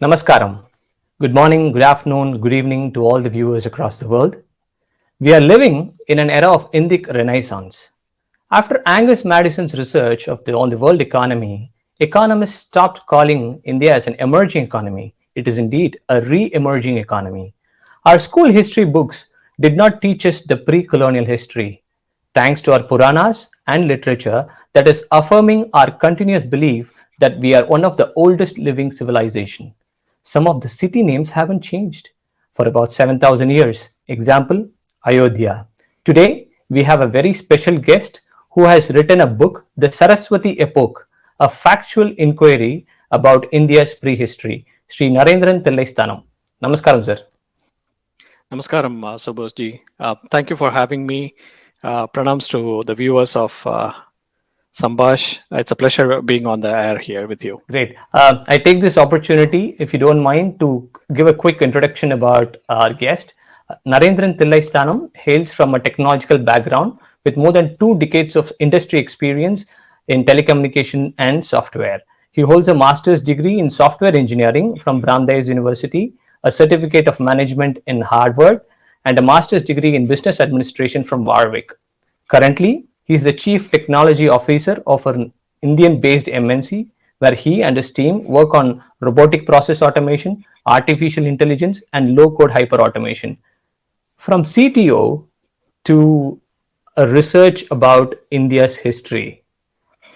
Namaskaram. Good morning, good afternoon, good evening to all the viewers across the world. We are living in an era of Indic renaissance. After Angus Madison's research on the world economy, economists stopped calling India as an emerging economy. It is indeed a re-emerging economy. Our school history books did not teach us the pre-colonial history. Thanks to our Puranas and literature that is affirming our continuous belief that we are one of the oldest living civilization. Some of the city names haven't changed for about 7,000 years. Example, Ayodhya. Today, we have a very special guest who has written a book, The Sarasvati Epoch, a factual inquiry about India's prehistory. Shri Narendran Thillaisthanam. Namaskaram, sir. Namaskaram, Somebash. Thank you for having me. Pranams to the viewers of Somebash. It's a pleasure being on the air here with you. Great. I take this opportunity, if you don't mind, to give a quick introduction about our guest. Narendran Thillaisthanam hails from a technological background with more than 2 decades of industry experience in telecommunication and software. He holds a master's degree in software engineering from Brandeis University, a certificate of management in Harvard, and a master's degree in business administration from Warwick. Currently, he is the chief technology officer of an Indian-based MNC, where he and his team work on robotic process automation, artificial intelligence, and low-code hyperautomation. From CTO to a research about India's history,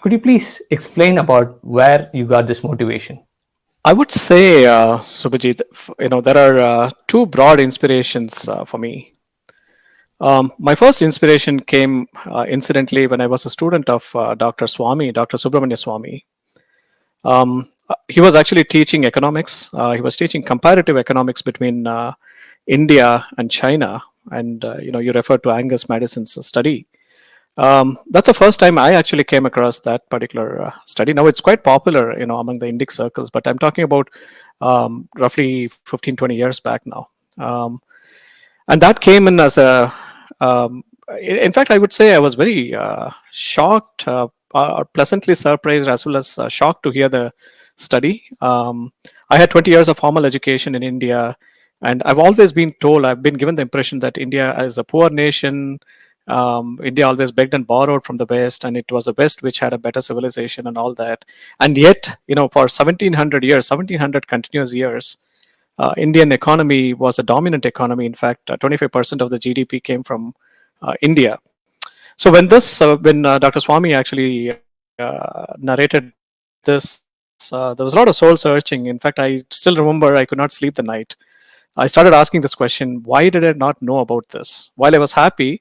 could you please explain about where you got this motivation? I would say, Subhajit, there are two broad inspirations for me. My first inspiration came incidentally when I was a student of Dr. Subramanya Swami. He was actually teaching economics. He was teaching comparative economics between India and China. And, you referred to Angus Madison's study. That's the first time I actually came across that particular study. Now it's quite popular, among the Indic circles, but I'm talking about roughly 15, 20 years back now. And that came in as in fact, I would say I was very shocked, or pleasantly surprised, as well as shocked to hear the study. I had 20 years of formal education in India, and I've always been told, I've been given the impression that India is a poor nation. India always begged and borrowed from the West, and it was the West which had a better civilization and all that. And yet, for 1700 continuous years, Indian economy was a dominant economy. In fact, 25% of the GDP came from India. So when Dr. Swami actually narrated this, there was a lot of soul searching. In fact, I still remember I could not sleep the night. I started asking this question: why did I not know about this? While I was happy,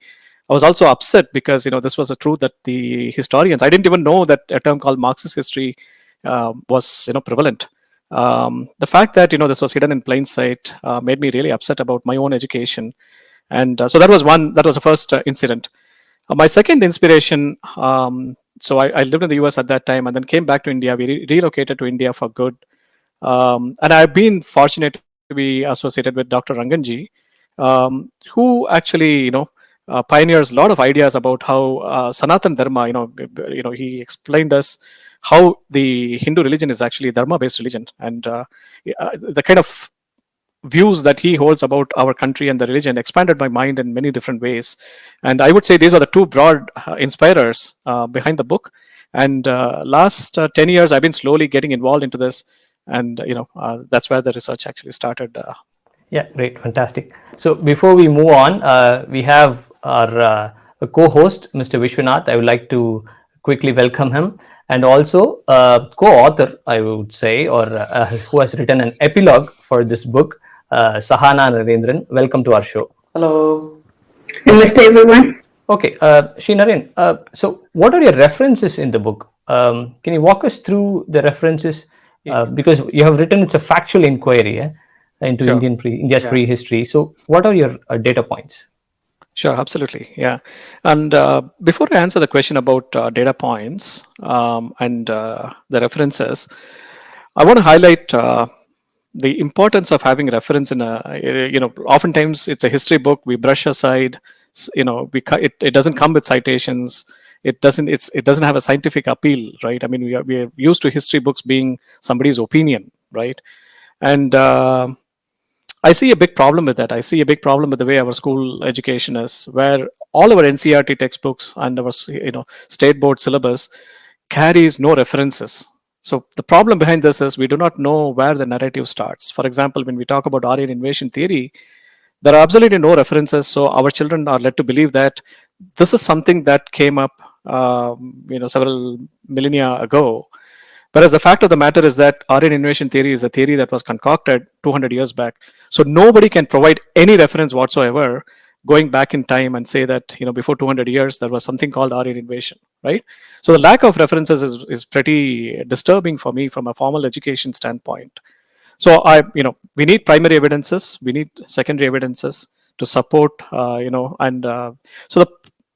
I was also upset because this was a truth that the historians, I didn't even know that a term called Marxist history was prevalent. The fact that this was hidden in plain sight made me really upset about my own education, and so that was the first incident. My second inspiration. So I lived in the US at that time, and then came back to India. We relocated to India for good, and I've been fortunate to be associated with Dr. Ranganji, who actually pioneers a lot of ideas about how Sanatan Dharma. He explained us how the Hindu religion is actually Dharma-based religion, and the kind of views that he holds about our country and the religion expanded my mind in many different ways. And I would say these are the two broad inspirers behind the book. And last 10 years, I've been slowly getting involved into this, and that's where the research actually started. Yeah, great, fantastic. So before we move on, we have our co-host, Mr. Vishwanath. I would like to quickly welcome him, and also co-author, I would say, or who has written an epilogue for this book, Sahana Narendran. Welcome to our show. Hello. Namaste, everyone. Okay, Shri Naren, so what are your references in the book? Can you walk us through the references? Because you have written it's a factual inquiry into Sure. India's prehistory. So what are your data points? Sure, absolutely. Yeah. And before I answer the question about data points and the references, I want to highlight the importance of having reference in oftentimes it's a history book we brush aside. It doesn't come with citations. It doesn't have a scientific appeal, right? I mean, we are used to history books being somebody's opinion, right? And I see a big problem with that. I see a big problem with the way our school education is, where all our NCERT textbooks and our state board syllabus carries no references. So the problem behind this is we do not know where the narrative starts. For example, when we talk about Aryan Invasion Theory, there are absolutely no references. So our children are led to believe that this is something that came up, several millennia ago. Whereas the fact of the matter is that Aryan invasion theory is a theory that was concocted 200 years back. So nobody can provide any reference whatsoever going back in time and say that before 200 years there was something called Aryan invasion, right? So the lack of references is pretty disturbing for me from a formal education standpoint. So we need primary evidences, we need secondary evidences to support, so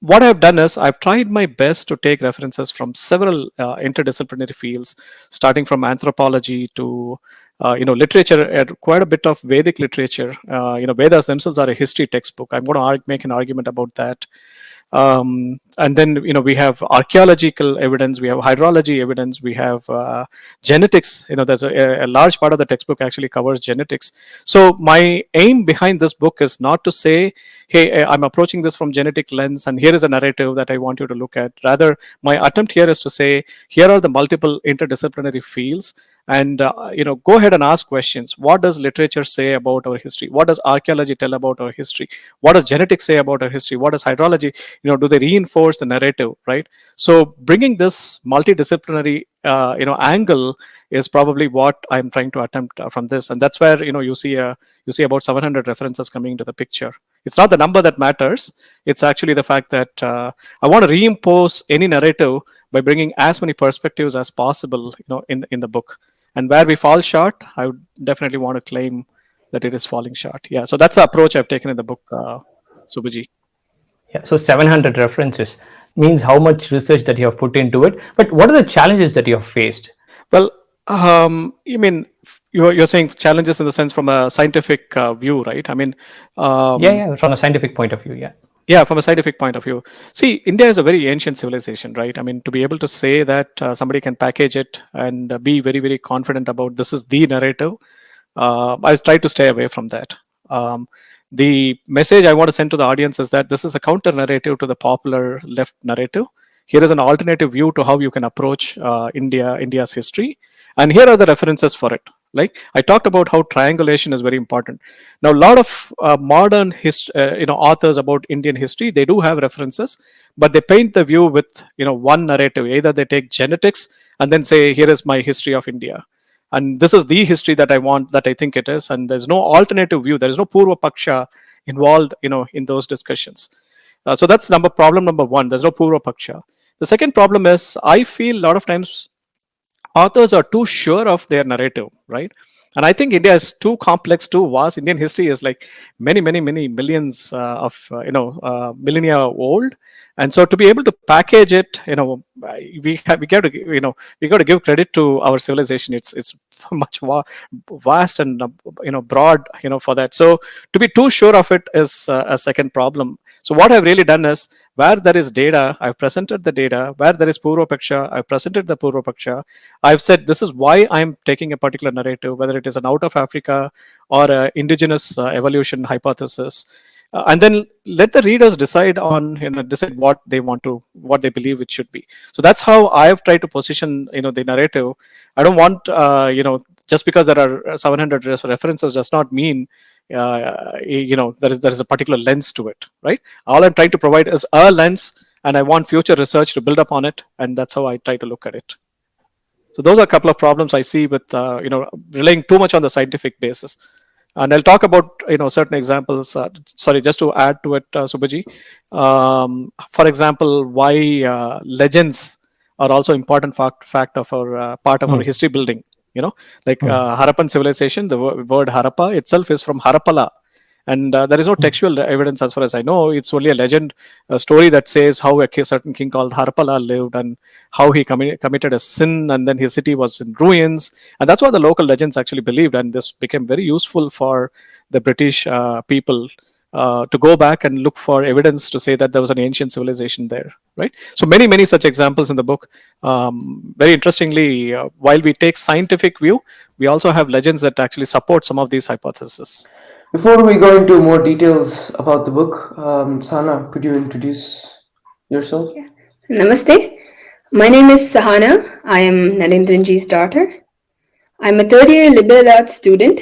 what I've done is I've tried my best to take references from several interdisciplinary fields, starting from anthropology to literature, quite a bit of Vedic literature. Vedas themselves are a history textbook. I'm going to make an argument about that. And then we have archaeological evidence, we have hydrology evidence, we have genetics. There's a large part of the textbook actually covers genetics. So my aim behind this book is not to say, hey, I'm approaching this from genetic lens and here is a narrative that I want you to look at. Rather, my attempt here is to say, here are the multiple interdisciplinary fields, and go ahead and ask questions. What does literature say about our history? What does archaeology tell about our history? What does genetics say about our history? What does hydrology, do they reinforce the narrative, right? So bringing this multidisciplinary angle is probably what I'm trying to attempt from this, and that's where you see about 700 references coming into the picture. It's not the number that matters, it's actually the fact that I want to reimpose any narrative by bringing as many perspectives as possible in the book. And where we fall short, I would definitely want to claim that it is falling short. Yeah, so that's the approach I've taken in the book, Subhaji. Yeah, so 700 references means how much research that you have put into it. But what are the challenges that you have faced? Well, you mean you're saying challenges in the sense from a scientific view, right? I mean, yeah, from a scientific point of view, yeah. Yeah, from a scientific point of view. See, India is a very ancient civilization, right? I mean, to be able to say that somebody can package it and be very, very confident about this is the narrative, I try to stay away from that. The message I want to send to the audience is that this is a counter narrative to the popular left narrative. Here is an alternative view to how you can approach India's history. And here are the references for it. Like I talked about how triangulation is very important. Now, a lot of modern authors about Indian history, they do have references, but they paint the view with one narrative. Either they take genetics and then say, here is my history of India, and this is the history that I want, that I think it is, and there's no alternative view. There is no Purva Paksha involved, in those discussions. So that's problem number one. There's no Purva Paksha. The second problem is I feel a lot of times authors are too sure of their narrative, right? And I think India is too complex, too vast. Indian history is like many millions of millennia old, and so to be able to package it, we got to give credit to our civilization. It's much vast and broad, for that. So to be too sure of it is a second problem. So what I've really done is, where there is data, I've presented the data. Where there is Purva Paksha, I've presented the Purva Paksha. I've said this is why I'm taking a particular narrative, whether it is an out of Africa or an indigenous evolution hypothesis. And then let the readers decide what they believe it should be. So that's how I have tried to position the narrative. I don't want just because there are 700 references does not mean there is a particular lens to it, right? All I'm trying to provide is a lens, and I want future research to build upon it, and that's how I try to look at it. So those are a couple of problems I see with relying too much on the scientific basis. And I'll talk about certain examples. Just to add to it, Subhaji. For example, why legends are also important fact of our part of our history building. Harappan civilization. The word Harappa itself is from Harappala, and there is no textual evidence as far as I know. It's only a legend, a story that says how a certain king called Harappala lived and how he committed a sin, and then his city was in ruins. And that's what the local legends actually believed, and this became very useful for the British people to go back and look for evidence to say that there was an ancient civilization there, right? So many such examples in the book. Very interestingly, while we take scientific view, we also have legends that actually support some of these hypotheses. Before we go into more details about the book, Sana, could you introduce yourself? Yeah. Namaste. My name is Sahana. I am Narendranji's daughter. I'm a third year liberal arts student.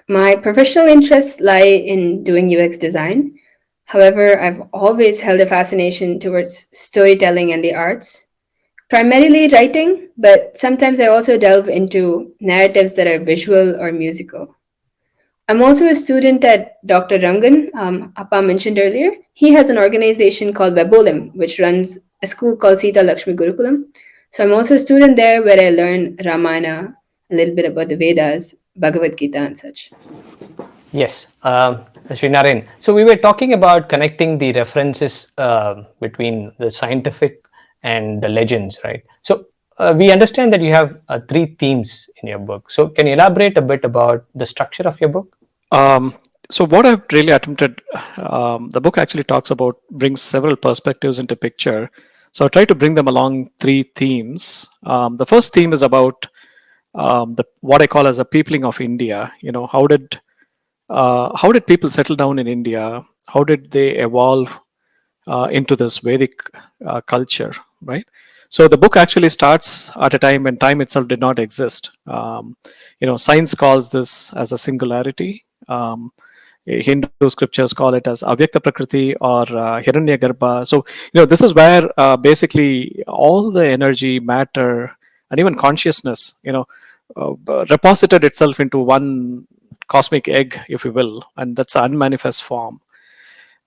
My professional interests lie in doing UX design. However, I've always held a fascination towards storytelling and the arts, primarily writing, but sometimes I also delve into narratives that are visual or musical. I'm also a student at Dr. Rangan, Appa mentioned earlier. He has an organization called Webolim, which runs a school called Sita Lakshmi Gurukulam. So I'm also a student there where I learn Ramayana, a little bit about the Vedas, Bhagavad Gita, and such. Yes, Shri Naren. So we were talking about connecting the references between the scientific and the legends, right? So we understand that you have three themes in your book. So can you elaborate a bit about the structure of your book? So what I've really attempted, the book actually brings several perspectives into picture. So I try to bring them along three themes. The first theme is about what I call as a peopling of India. How did people settle down in India? How did they evolve into this Vedic culture, right? So the book actually starts at a time when time itself did not exist. Science calls this as a singularity. Hindu scriptures call it as avyakta prakriti or hiranya garbha. So this is where basically all the energy, matter, and even consciousness reposited itself into one cosmic egg, if you will, and that's an unmanifest form.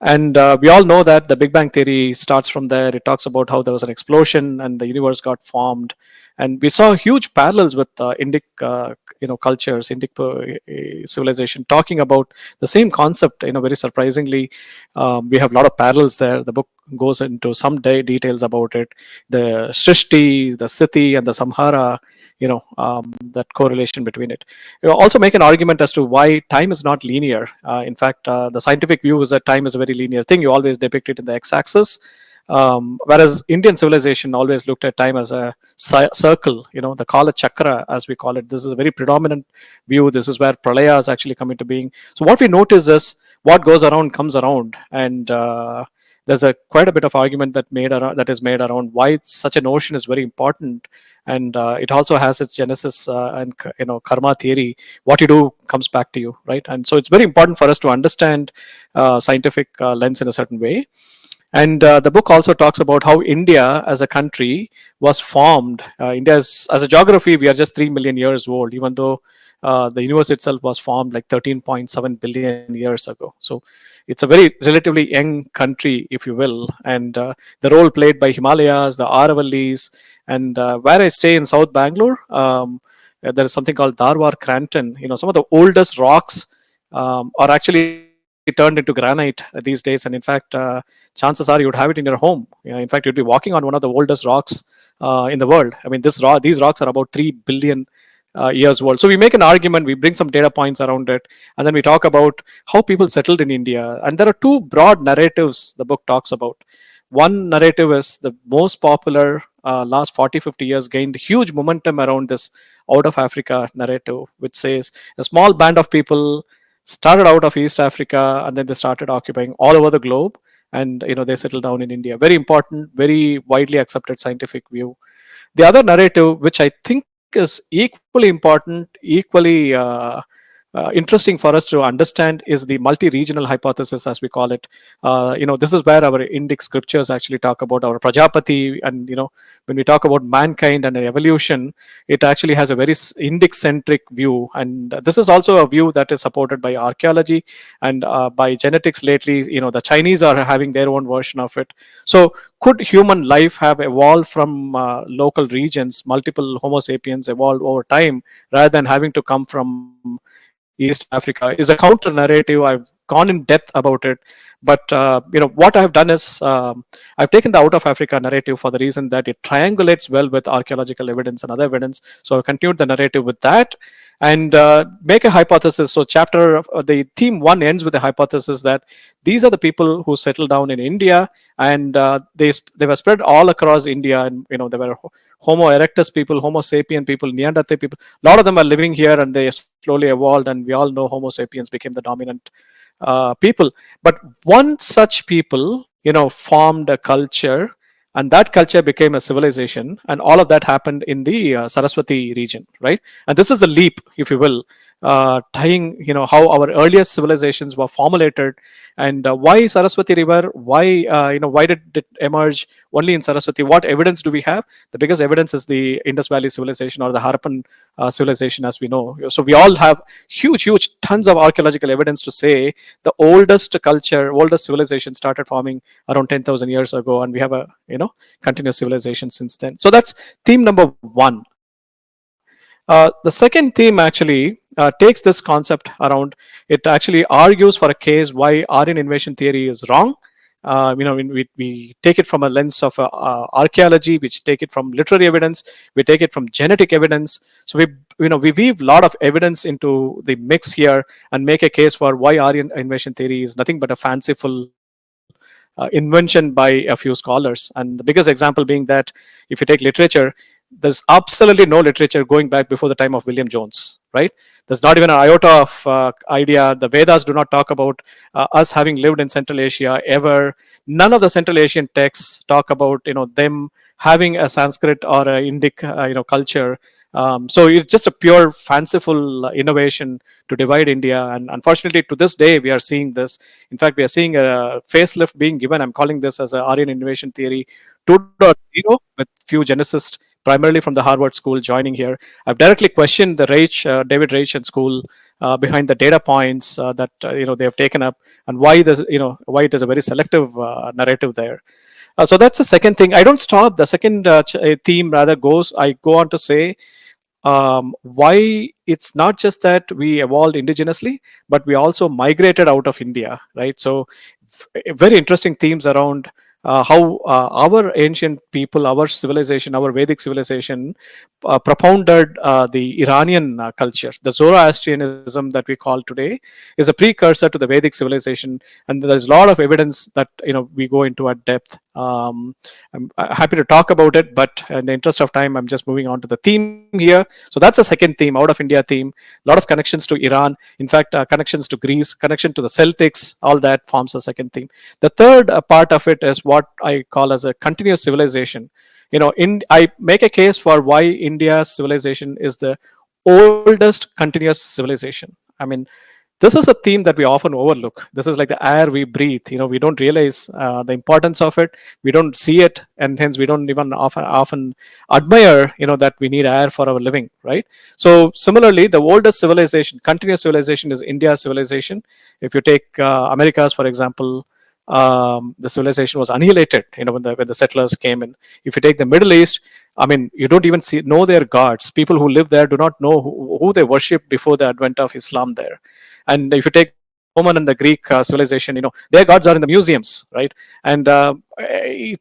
And we all know that the Big Bang Theory starts from there. It talks about how there was an explosion and the universe got formed. And we saw huge parallels with Indic, cultures, Indic civilization, talking about the same concept. Very surprisingly, we have a lot of parallels there. The book goes into some details about it. The Srishti, the Sthiti, and the Samhara. That correlation between it. Also make an argument as to why time is not linear. In fact, the scientific view is that time is a very linear thing. You always depict it in the x-axis. Whereas Indian civilization always looked at time as a circle, the Kala Chakra, as we call it. This is a very predominant view. This is where pralayas actually come into being. So what we notice is what goes around comes around. And there's quite a bit of argument that is made around why such a notion is very important. And it also has its genesis and karma theory. What you do comes back to you, right? And so it's very important for us to understand scientific lens in a certain way. And the book also talks about how India as a country was formed. India as a geography, we are just 3 million years old, even though the universe itself was formed like 13.7 billion years ago. So it's a very relatively young country, if you will. And the role played by Himalayas, the Aravallis, and where I stay in South Bangalore, there is something called Dharwar Cranton. Some of the oldest rocks are actually turned into granite these days. And in fact, chances are you would have it in your home. In fact, you'd be walking on one of the oldest rocks in the world. I mean, these rocks are about 3 billion years old. So we make an argument, we bring some data points around it, and then we talk about how people settled in India. And there are two broad narratives the book talks about. One narrative is the most popular last 40-50 years, gained huge momentum around this out of Africa narrative, which says a small band of people started out of East Africa and then they started occupying all over the globe, and they settled down in India. Very important, very widely accepted scientific view. The other narrative, which I think is equally important, equally interesting for us to understand, is the multi-regional hypothesis, as we call it. This is where our Indic scriptures actually talk about our Prajapati, and when we talk about mankind and evolution, it actually has a very Indic-centric view, and this is also a view that is supported by archaeology and by genetics. Lately, the Chinese are having their own version of it. So could human life have evolved from local regions, multiple Homo sapiens evolved over time, rather than having to come from East Africa? Is a counter narrative. I've gone in depth about it, but what I've done is I've taken the out of Africa narrative for the reason that it triangulates well with archaeological evidence and other evidence. So I continued the narrative with that, and make a hypothesis. So the theme 1 ends with a hypothesis that these are the people who settled down in India, and they were spread all across India, and there were Homo erectus people, Homo sapien people, Neanderthal people. A lot of them are living here, and they slowly evolved, and we all know Homo sapiens became the dominant people. But one such people, formed a culture, and that culture became a civilization, and all of that happened in the Sarasvati region, right? And this is the leap, if you will, tying how our earliest civilizations were formulated, and why Saraswati River, why did it emerge only in Saraswati? What evidence do we have? The biggest evidence is the Indus Valley civilization, or the Harappan civilization, as we know. So we all have huge tons of archaeological evidence to say the oldest culture, oldest civilization started forming around 10,000 years ago, and we have a continuous civilization since then. So that's theme number 1. The second theme actually takes this concept around. It actually argues for a case why Aryan invasion theory is wrong. We take it from a lens of archaeology, we take it from literary evidence, we take it from genetic evidence. So we weave a lot of evidence into the mix here and make a case for why Aryan invasion theory is nothing but a fanciful invention by a few scholars. And the biggest example being that if you take literature, there's absolutely no literature going back before the time of William Jones, right? There's not even an iota of idea. The Vedas do not talk about us having lived in Central Asia ever. None of the Central Asian texts talk about them having a Sanskrit or a Indic culture. So it's just a pure fanciful innovation to divide India, and unfortunately to this day we are seeing this. In fact, we are seeing a facelift being given. I'm calling this as a Aryan invasion theory 2.0, with few geneticists primarily from the Harvard School joining here. I've directly questioned the David Reich and school behind the data points that they have taken up, and why it is a very selective narrative there. So that's the second thing. I don't stop. The second theme rather I go on to say why it's not just that we evolved indigenously, but we also migrated out of India, right? So very interesting themes around how our ancient people, our civilization, our Vedic civilization propounded the Iranian culture. The Zoroastrianism that we call today is a precursor to the Vedic civilization, and there's a lot of evidence that we go into at depth. I'm happy to talk about it, but in the interest of time, I'm just moving on to the theme here. So that's the second theme, out of India theme. A lot of connections to Iran, in fact, connections to Greece, connection to the Celtics, all that forms the second theme. The third part of it is what I call as a continuous civilization. I make a case for why India's civilization is the oldest continuous civilization. I mean, this is a theme that we often overlook. This is like the air we breathe. We don't realize the importance of it. We don't see it, and hence we don't even often admire that we need air for our living, right? So similarly, the oldest civilization, continuous civilization, is India's civilization. If you take Americas, for example, the civilization was annihilated when the settlers came in. If you take the Middle East, I mean, you don't even know their gods. People who live there do not know who they worship before the advent of Islam there. And if you take Roman and the Greek civilization, their gods are in the museums, right? And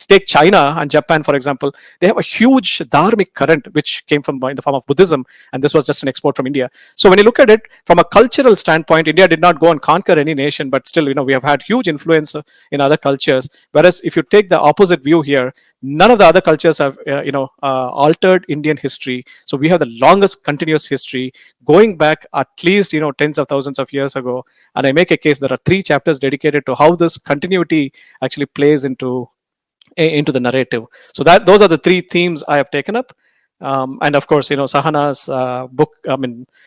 take China and Japan, for example, they have a huge dharmic current which came from in the form of Buddhism, and this was just an export from India. So when you look at it from a cultural standpoint, India did not go and conquer any nation, but still, we have had huge influence in other cultures. Whereas if you take the opposite view here, none of the other cultures have altered Indian history. So we have the longest continuous history going back at least tens of thousands of years ago. And I make a case, there are 3 chapters dedicated to how this continuity actually plays into the narrative. So those are the 3 themes I have taken up. And of course, Sahana's book,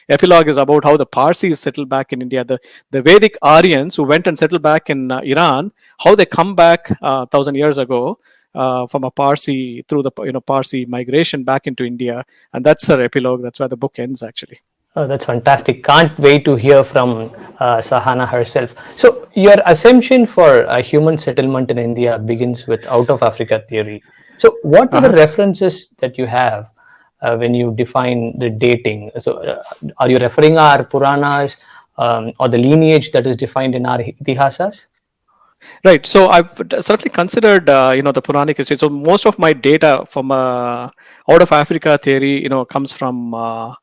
epilogue, is about how the Parsis settled back in India. The Vedic Aryans who went and settled back in Iran, how they come back 1,000 years ago from a Parsi, through the Parsi migration back into India. And that's her epilogue. That's where the book ends, actually. Oh, that's fantastic. Can't wait to hear from Sahana herself. So your assumption for a human settlement in India begins with out of Africa theory. So what are the references that you have when you define the dating? So are you referring our Puranas or the lineage that is defined in our Itihasas? Right. So I've certainly considered, the Puranic history. So most of my data from out of Africa theory, comes from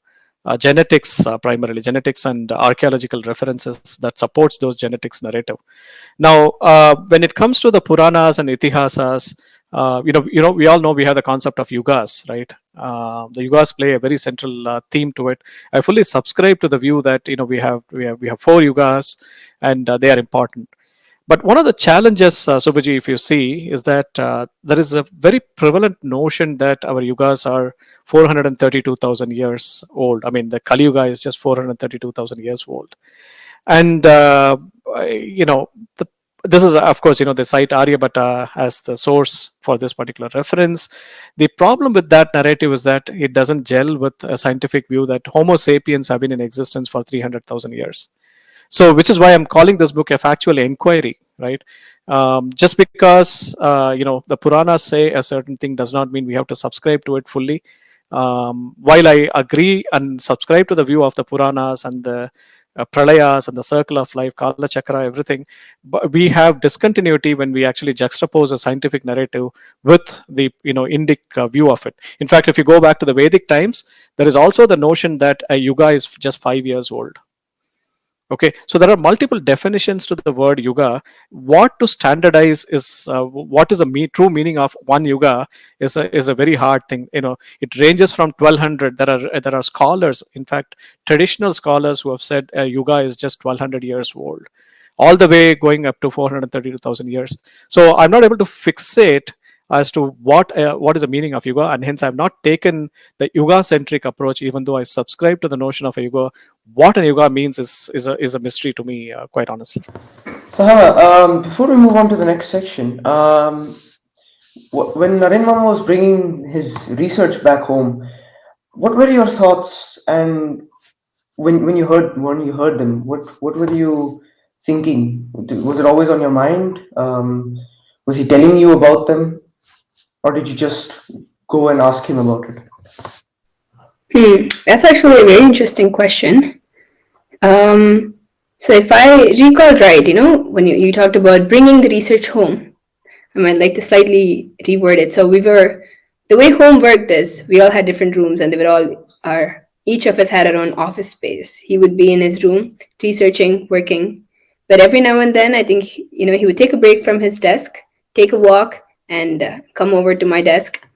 genetics, primarily genetics and archaeological references that supports those genetics narrative. Now, when it comes to the Puranas and Itihasas, we all know we have the concept of yugas, right? The yugas play a very central theme to it. I fully subscribe to the view that we have 4 yugas, and they are important. But one of the challenges, Subhaji, if you see, is that there is a very prevalent notion that our yugas are 432,000 years old. I mean, the Kali Yuga is just 432,000 years old. And, this is, of course, they cite Aryabhatta as the source for this particular reference. The problem with that narrative is that it doesn't gel with a scientific view that Homo sapiens have been in existence for 300,000 years. So, which is why I'm calling this book a factual inquiry, right? Just because the Puranas say a certain thing does not mean we have to subscribe to it fully. While I agree and subscribe to the view of the Puranas and the pralayas and the circle of life, Kala Chakra, everything, but we have discontinuity when we actually juxtapose a scientific narrative with the Indic view of it. In fact, if you go back to the Vedic times, there is also the notion that a yuga is just 5 years old. Okay, so there are multiple definitions to the word yuga. What to standardize is what is the true meaning of one yuga is a very hard thing. It ranges from 1200. There are scholars, in fact, traditional scholars who have said a yuga is just 1200 years old, all the way going up to 432,000 years. So I'm not able to fixate as to what is the meaning of yuga, and hence I've not taken the yuga-centric approach, even though I subscribe to the notion of a yuga. What a yuga means is a mystery to me, quite honestly. Sahana, before we move on to the next section, when Narendran was bringing his research back home, what were your thoughts? And when you heard them, what were you thinking? Was it always on your mind? Was he telling you about them? Or did you just go and ask him about it? That's actually a very interesting question. So if I recall right, when you talked about bringing the research home, I might like to slightly reword it. So the way home worked is we all had different rooms, and each of us had our own office space. He would be in his room researching, working, but every now and then I think he would take a break from his desk, take a walk, and come over to my desk.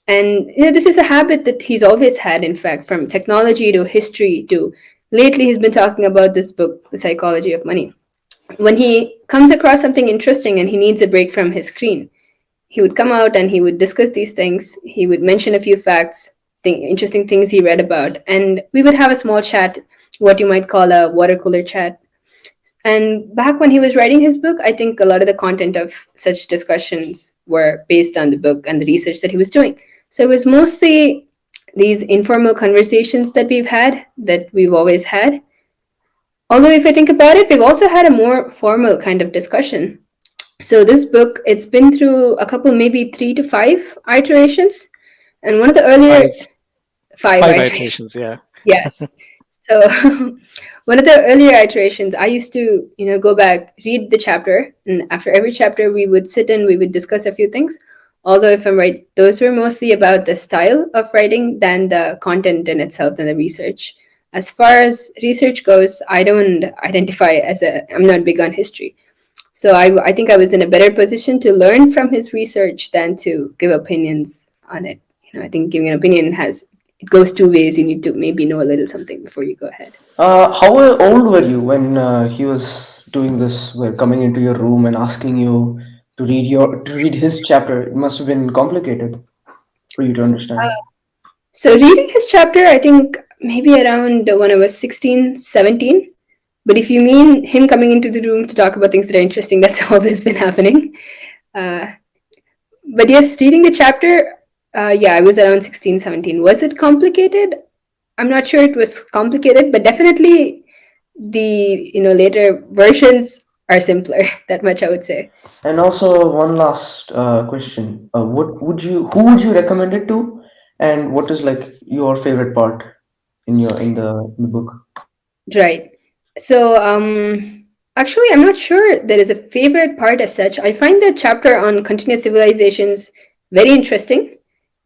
And this is a habit that he's always had, in fact, from technology to history to lately he's been talking about this book, The Psychology of Money. When he comes across something interesting and he needs a break from his screen, he would come out and he would discuss these things. He would mention a few facts, interesting things he read about, and we would have a small chat, what you might call a water cooler chat. And back when he was writing his book, I think a lot of the content of such discussions were based on the book and the research that he was doing. So it was mostly these informal conversations that we've always had. Although if I think about it, we've also had a more formal kind of discussion. So this book, it's been through a couple, maybe 3 to 5 iterations. And one of the earlier... Five iterations, yeah. Yes. So one of the earlier iterations, I used to, go back, read the chapter, and after every chapter, we would sit and we would discuss a few things. Although if I'm right, those were mostly about the style of writing than the content in itself and the research. As far as research goes, I don't identify I'm not big on history. So I think I was in a better position to learn from his research than to give opinions on it. I think giving an opinion it goes 2 ways. You need to maybe know a little something before you go ahead. How old were you when he was doing this, coming into your room and asking you to read his chapter? It must have been complicated for you to understand. So reading his chapter, I think maybe around when I was 16, 17. But if you mean him coming into the room to talk about things that are interesting, that's always been happening. But yes, reading the chapter, I was around 16, 17. Was it complicated? I'm not sure it was complicated, but definitely the later versions are simpler. That much I would say. And also one last question: who would you recommend it to, and what is like your favorite part in the book? Right. So actually, I'm not sure there is a favorite part as such. I find the chapter on continuous civilizations very interesting,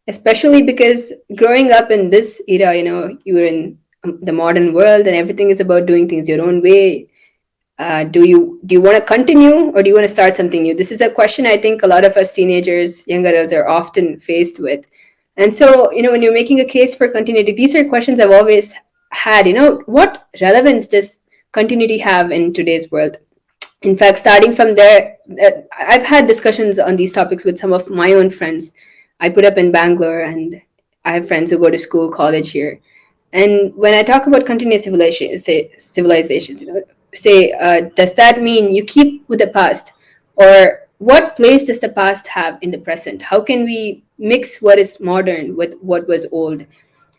especially because growing up in this era, you were in a the modern world and everything is about doing things your own way. Do you want to continue, or do you want to start something new? This is a question I think a lot of us teenagers, young adults, are often faced with. And so, when you're making a case for continuity, these are questions I've always had. What relevance does continuity have in today's world? In fact, starting from there, I've had discussions on these topics with some of my own friends. I put up in Bangalore, and I have friends who go to school, college here. And when I talk about continuous civilization, say civilizations, does that mean you keep with the past, or what place does the past have in the present? How can we mix what is modern with what was old?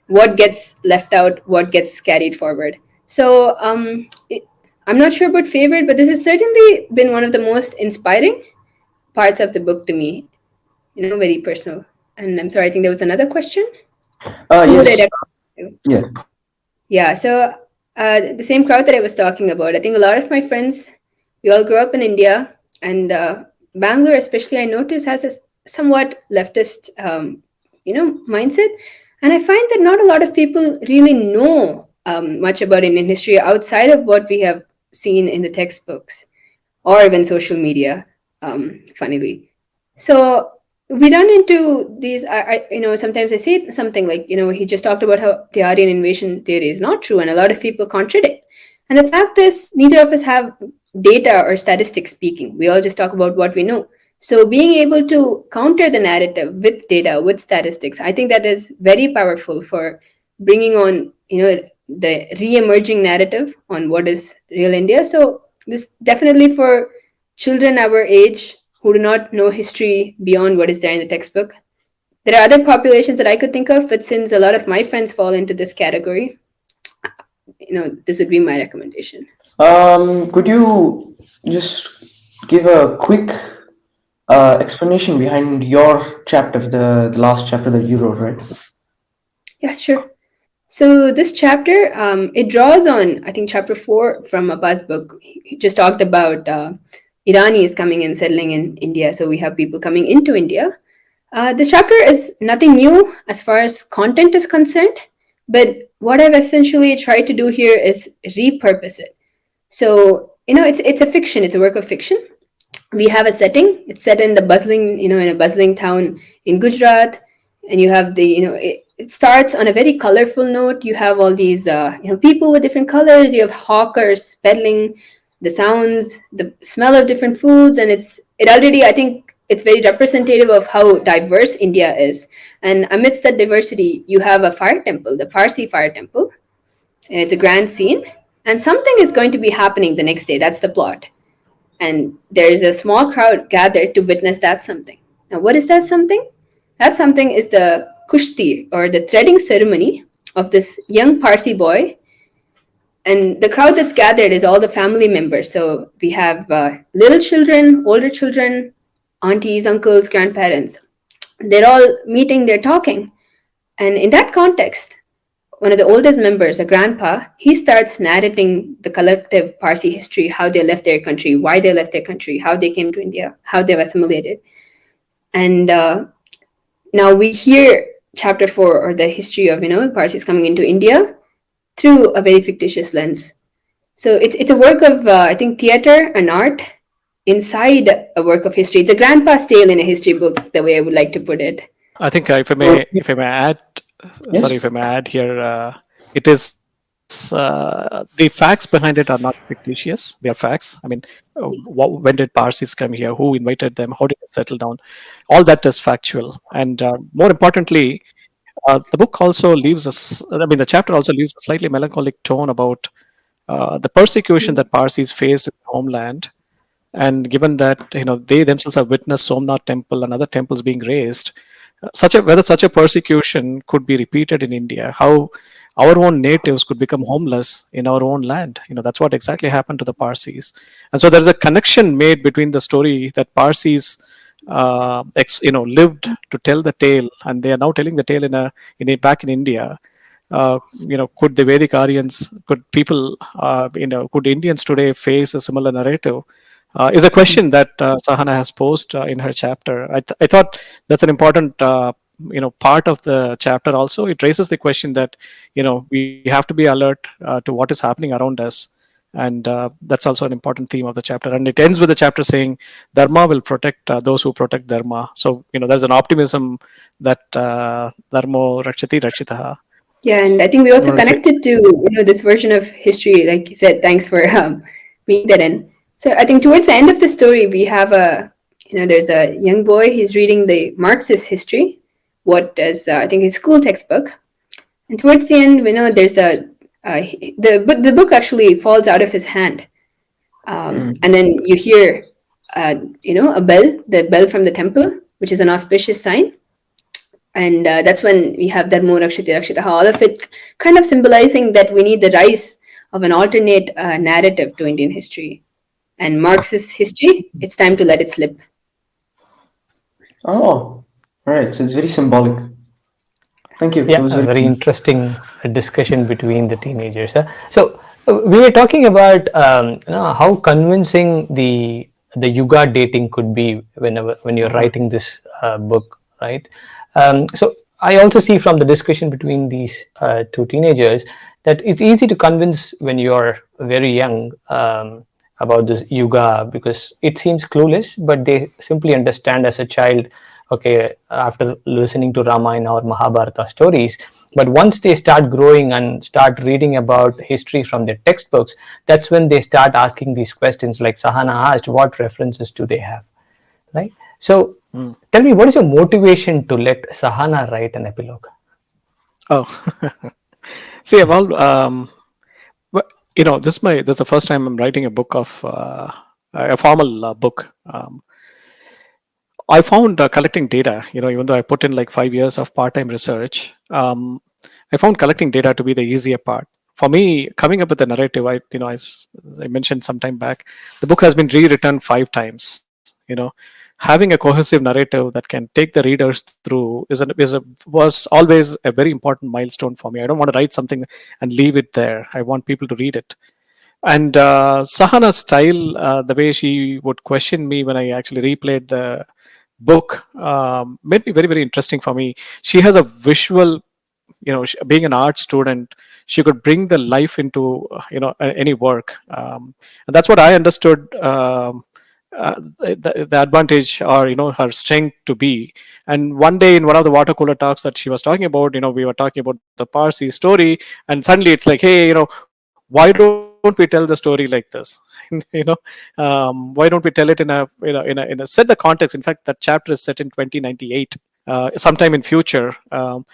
What gets left out? What gets carried forward? So I'm not sure about favorite, but this has certainly been one of the most inspiring parts of the book to me. Very personal. And I'm sorry, I think there was another question. Who would I Yes. recommend to? Yeah. Yeah, so the same crowd that I was talking about, I think a lot of my friends, we all grew up in India, and Bangalore, especially, I notice has a somewhat leftist, mindset. And I find that not a lot of people really know much about Indian history outside of what we have seen in the textbooks or even social media, funnily. So we run into these. Sometimes I say something like, he just talked about how the Aryan Invasion Theory is not true, and a lot of people contradict. And the fact is, neither of us have data or statistics speaking. We all just talk about what we know. So being able to counter the narrative with data, with statistics, I think that is very powerful for bringing on, the re-emerging narrative on what is real India. So this definitely for children our age who do not know history beyond what is there in the textbook. There are other populations that I could think of, but since a lot of my friends fall into this category, this would be my recommendation. Could you just give a quick explanation behind your chapter, the last chapter that you wrote, right? Yeah, sure. So this chapter, it draws on, I think, chapter 4 from Abba's book. He just talked about Iranis coming and settling in India. So we have people coming into India. This chapter is nothing new as far as content is concerned, but what I've essentially tried to do here is repurpose it. So it's a fiction. It's a work of fiction. We have a setting. It's set in the bustling, in a bustling town in Gujarat, and you have it starts on a very colorful note. You have all these, people with different colors. You have hawkers peddling, the sounds, the smell of different foods, and it already, I think, it's very representative of how diverse India is. And amidst that diversity, you have a fire temple, the Parsi fire temple. And it's a grand scene, and something is going to be happening the next day. That's the plot. And there is a small crowd gathered to witness that something. Now, what is that something? That something is the kushti, or the threading ceremony of this young Parsi boy. And the crowd that's gathered is all the family members. So we have little children, older children, aunties, uncles, grandparents. They're all meeting, they're talking. And in that context, one of the oldest members, a grandpa, he starts narrating the collective Parsi history, how they left their country, why they left their country, how they came to India, how they've assimilated. And now we hear chapter 4, or the history of Parsis coming into India through a very fictitious lens. So it's a work of I think theater and art inside a work of history. It's a grandpa's tale in a history book, the way I would like to put it. I think if I may add, Yes. sorry, if I may add here, it is the facts behind it are not fictitious; they are facts. I mean, when did Parsis come here? Who invited them? How did they settle down? All that is factual, and more importantly, the book also leaves us. I mean, the chapter also leaves a slightly melancholic tone about the persecution that Parsis faced in their homeland. And given that they themselves have witnessed Somnath temple and other temples being razed, whether such a persecution could be repeated in India, how our own natives could become homeless in our own land. That's what exactly happened to the Parsis. And so there's a connection made between the story that Parsis lived to tell the tale, and they are now telling the tale back in India. Could the Vedic Aryans, could people, could Indians today face a similar narrative? Is a question that Sahana has posed in her chapter. I thought that's an important part of the chapter also, it raises the question that we have to be alert to what is happening around us, and that's also an important theme of the chapter. And it ends with the chapter saying dharma will protect those who protect dharma. So there's an optimism that dharmo rakshati rakshitaha. Yeah, and I think we also You want to say? connected to this version of history, like you said. Thanks for bringing that in. So I think towards the end of the story, we have there's a young boy. He's reading the Marxist history, what is I think his school textbook, and towards the end, there's the book actually falls out of his hand, and then you hear a bell, the bell from the temple, which is an auspicious sign. And that's when we have Dharmo Rakshati Rakshitaha, all of it kind of symbolizing that we need the rise of an alternate narrative to Indian history. And Marxist history, it's time to let it slip. Oh, right. So it's very symbolic. Thank you. Yeah, It was a very very cool. interesting discussion between the teenagers. So we were talking about how convincing the yuga dating could be when you're writing this book, right? So I also see from the discussion between these two teenagers that it's easy to convince when you're very young about this yuga, because it seems clueless, but they simply understand as a child, okay, after listening to Ramayana or Mahabharata stories. But once they start growing and start reading about history from their textbooks, that's when they start asking these questions, like Sahana asked, what references do they have, right? So tell me, what is your motivation to let Sahana write an epilogue? Oh, see, well, this is the first time I'm writing a book of a formal book. I found collecting data, even though I put in like 5 years of part-time research, I found collecting data to be the easier part. For me, coming up with a narrative, as I mentioned some time back, the book has been rewritten 5 times. Having a cohesive narrative that can take the readers through was always a very important milestone for me. I don't want to write something and leave it there. I want people to read it. And Sahana's style, the way she would question me when I actually replayed the book, made me very, very interesting for me. She has a visual, being an art student, she could bring the life into any work, and that's what I understood. The advantage, or her strength to be. And one day in one of the water cooler talks that she was talking about, we were talking about the Parsi story, and suddenly it's like, hey, why don't we tell the story like this? Why don't we tell it in a set the context. In fact, that chapter is set in 2098, sometime in future. Could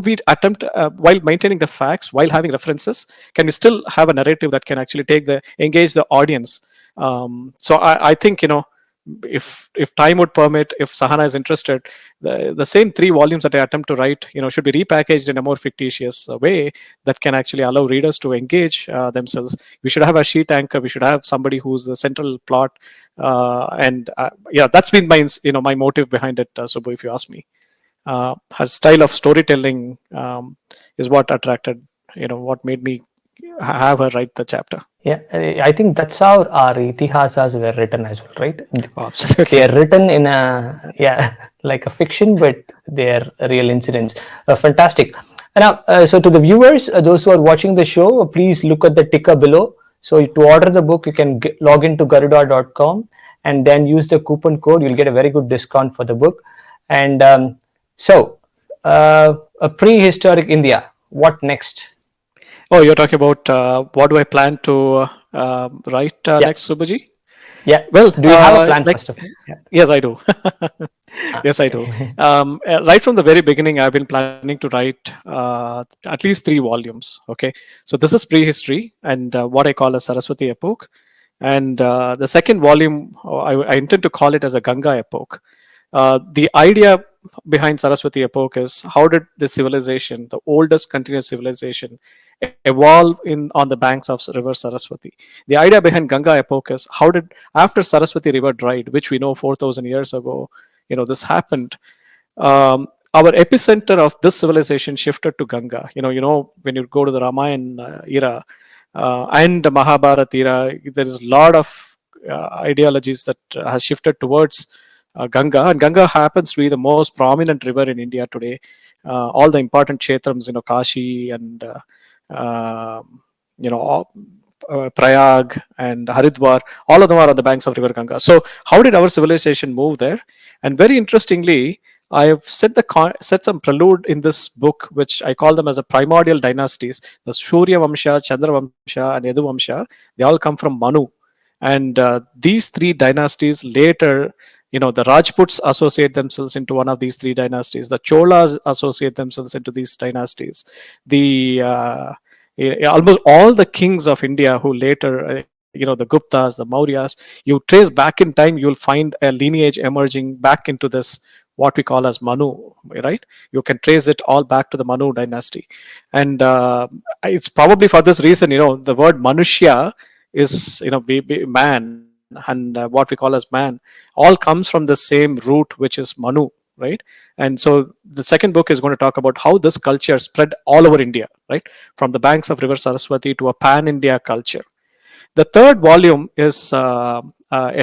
we attempt, while maintaining the facts, while having references, can we still have a narrative that can actually engage the audience? So I think, if time would permit, if Sahana is interested, the same 3 volumes that I attempt to write, should be repackaged in a more fictitious way that can actually allow readers to engage themselves. We should have a sheet anchor. We should have somebody who's the central plot, and yeah, that's been my motive behind it, Subbu, if you ask me. Her style of storytelling is what attracted, what made me have her write the chapter. Yeah, I think that's how our itihasas were written as well, right? Oh, absolutely. They are written in like a fiction, but they are real incidents. Fantastic. Now, so to the viewers, those who are watching the show, please look at the ticker below. So to order the book, you can log into garuda.com and then use the coupon code. You'll get a very good discount for the book. And a prehistoric India. What next? Oh, you're talking about what do I plan to write Yeah. next, Subhaji? Yeah. Well, do you have a plan, first of all? Yeah. Yes, I do. Yes, I do. Right from the very beginning, I've been planning to write at least 3 volumes. Okay, so this is prehistory and what I call a Sarasvati Epoch, and the second volume, I intend to call it as a Ganga Epoch. The idea behind Sarasvati Epoch is, how did the civilization, the oldest continuous civilization, evolve on the banks of river Saraswati? The idea behind Ganga Epoch is, how did, after Saraswati river dried, which we know 4,000 years ago, this happened. Our epicenter of this civilization shifted to Ganga. When you go to the Ramayana era and the Mahabharata era, there is a lot of ideologies that has shifted towards Ganga, and Ganga happens to be the most prominent river in India today. All the important kshetrams, Kashi and all, Prayag and Haridwar, all of them are on the banks of River Ganga. So, how did our civilization move there? And very interestingly, I have set some prelude in this book, which I call them as a primordial dynasties. The Surya Vamsha, Chandra Vamsha, and Yadu Vamsha. They all come from Manu, and these three dynasties later, the Rajputs associate themselves into one of these three dynasties. The Cholas associate themselves into these dynasties. The almost all the kings of India who later, the Guptas, the Mauryas, you trace back in time, you'll find a lineage emerging back into this, what we call as Manu, right? You can trace it all back to the Manu dynasty. And it's probably for this reason, the word Manushya is, man, and what we call as man, all comes from the same root, which is Manu, right? And so the second book is going to talk about how this culture spread all over India, right? From the banks of River Saraswati to a pan-India culture. The third volume is a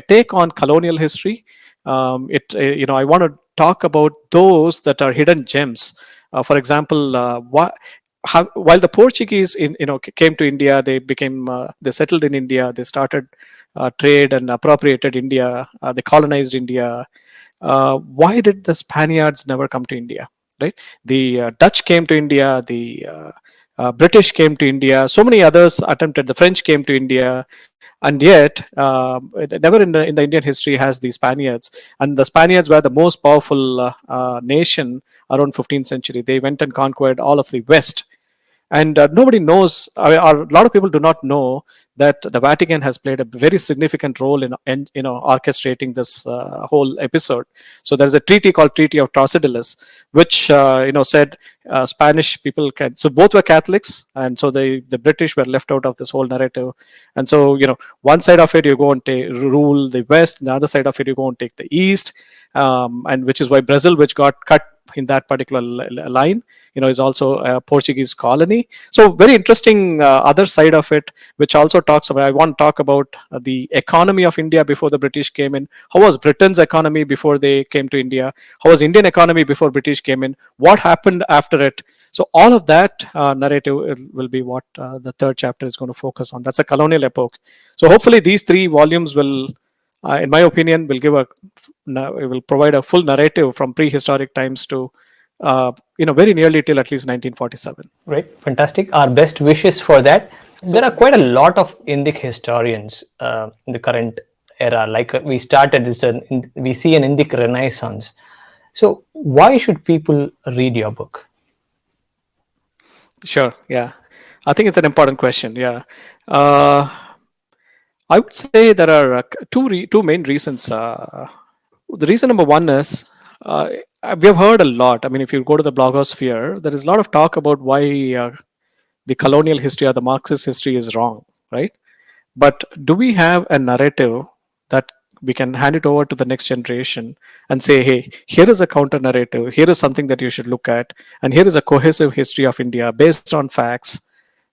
take on colonial history. I want to talk about those that are hidden gems. For example, while the Portuguese came to India, they settled in India, they started trade and appropriated India, they colonized India. Why did the Spaniards never come to India? Right? The Dutch came to India, the British came to India, so many others attempted. The French came to India, and yet never in the Indian history has the Spaniards. And the Spaniards were the most powerful nation around 15th century. They went and conquered all of the West. And nobody knows, or a lot of people do not know that the Vatican has played a very significant role in orchestrating this whole episode. So there's a treaty called Treaty of Tordesillas, which said Spanish people can. So both were Catholics, and so the British were left out of this whole narrative. And so one side of it you go and rule the West, and the other side of it you go and take the East, and which is why Brazil, which got cut in that particular line, is also a Portuguese colony. So very interesting other side of it, which also talks about, I want to talk about the economy of India before the British came in. How was Britain's economy before they came to India? How was Indian economy before British came in? What happened after it? So all of that narrative will be what the third chapter is going to focus on. That's a colonial epoch. So hopefully these three volumes will, in my opinion, will provide a full narrative from prehistoric times to very nearly till at least 1947. Great, fantastic. Our best wishes for that. There are quite a lot of Indic historians in the current era. Like we started this, we see an Indic renaissance. So why should people read your book? Sure. Yeah, I think it's an important question. Yeah. I would say there are two main reasons. The reason number one is we have heard a lot. I mean, if you go to the blogosphere, there is a lot of talk about why the colonial history or the Marxist history is wrong, right? But do we have a narrative that we can hand it over to the next generation and say, hey, here is a counter narrative, here is something that you should look at, and here is a cohesive history of India based on facts.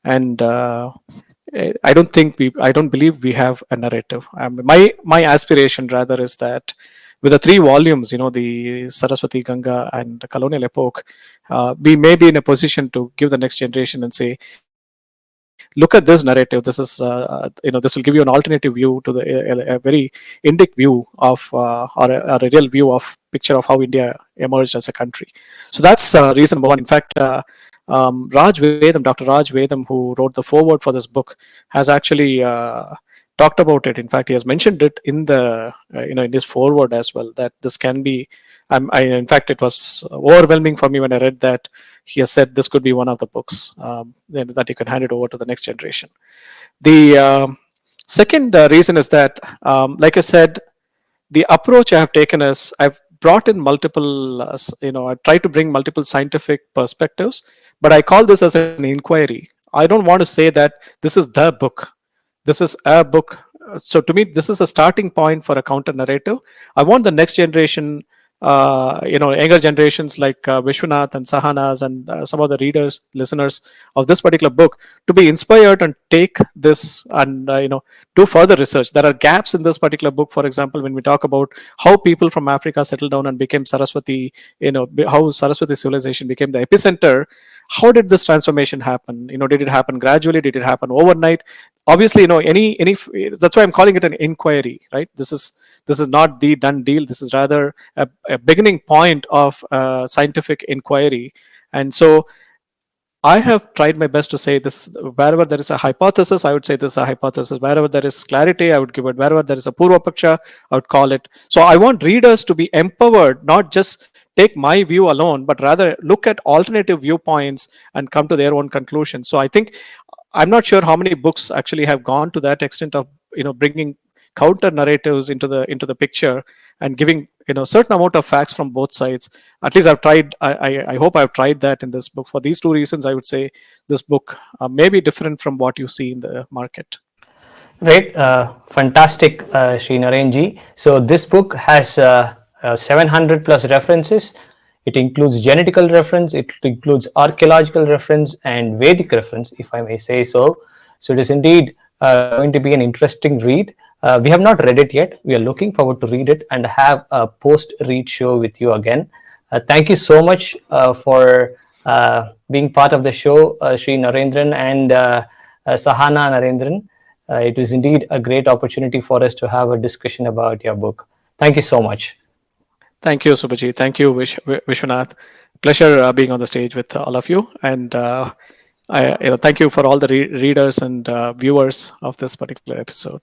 And I don't believe we have a narrative. My aspiration rather is that with the three volumes, the Saraswati, Ganga, and the colonial epoch, we may be in a position to give the next generation and say, look at this narrative. This is, this will give you an alternative view to a very Indic view of, or a real view of picture of how India emerged as a country. So that's reason number one. In fact, Dr. Raj Vedam, who wrote the foreword for this book, has actually talked about it. In fact, he has mentioned it in the in his foreword as well, that this can be. In fact, it was overwhelming for me when I read that he has said this could be one of the books that you can hand it over to the next generation. The second reason is that, like I said, the approach I have taken is I've brought in multiple, I try to bring multiple scientific perspectives, but I call this as an inquiry. I don't want to say that this is the book. This is a book. So to me, this is a starting point for a counter narrative. I want the next generation younger generations like Vishwanath and Sahanas and some of the readers, listeners of this particular book to be inspired and take this and do further research. There are gaps in this particular book. For example, when we talk about how people from Africa settled down and became Saraswati, how Saraswati civilization became the epicenter. How did this transformation happen? Did it happen gradually? Did it happen overnight? Obviously, any that's why I'm calling it an inquiry, right? This is not the done deal. This is rather a beginning point of scientific inquiry. And so I have tried my best to say this. Wherever there is a hypothesis, I would say this is a hypothesis. Wherever there is clarity, I would give it. Wherever there is a purvapaksha, I would call it. So I want readers to be empowered, not just take my view alone, but rather look at alternative viewpoints and come to their own conclusions. So I think I'm not sure how many books actually have gone to that extent of bringing counter narratives into the picture and giving certain amount of facts from both sides. At least I've tried. I hope I've tried that in this book. For these two reasons, I would say this book may be different from what you see in the market. Great, fantastic, Shri Narenji. So this book has 700 plus references. It includes genetical reference, it includes archaeological reference and Vedic reference, if I may say so. So it is indeed going to be an interesting read. We have not read it yet. We are looking forward to read it and have a post-read show with you again. Thank you so much for being part of the show, Shri Narendran and Sahana Narendran. It is indeed a great opportunity for us to have a discussion about your book. Thank you so much. Thank you, Subhajit. Thank you, Vishwanath. Pleasure being on the stage with all of you. And thank you for all the readers and viewers of this particular episode.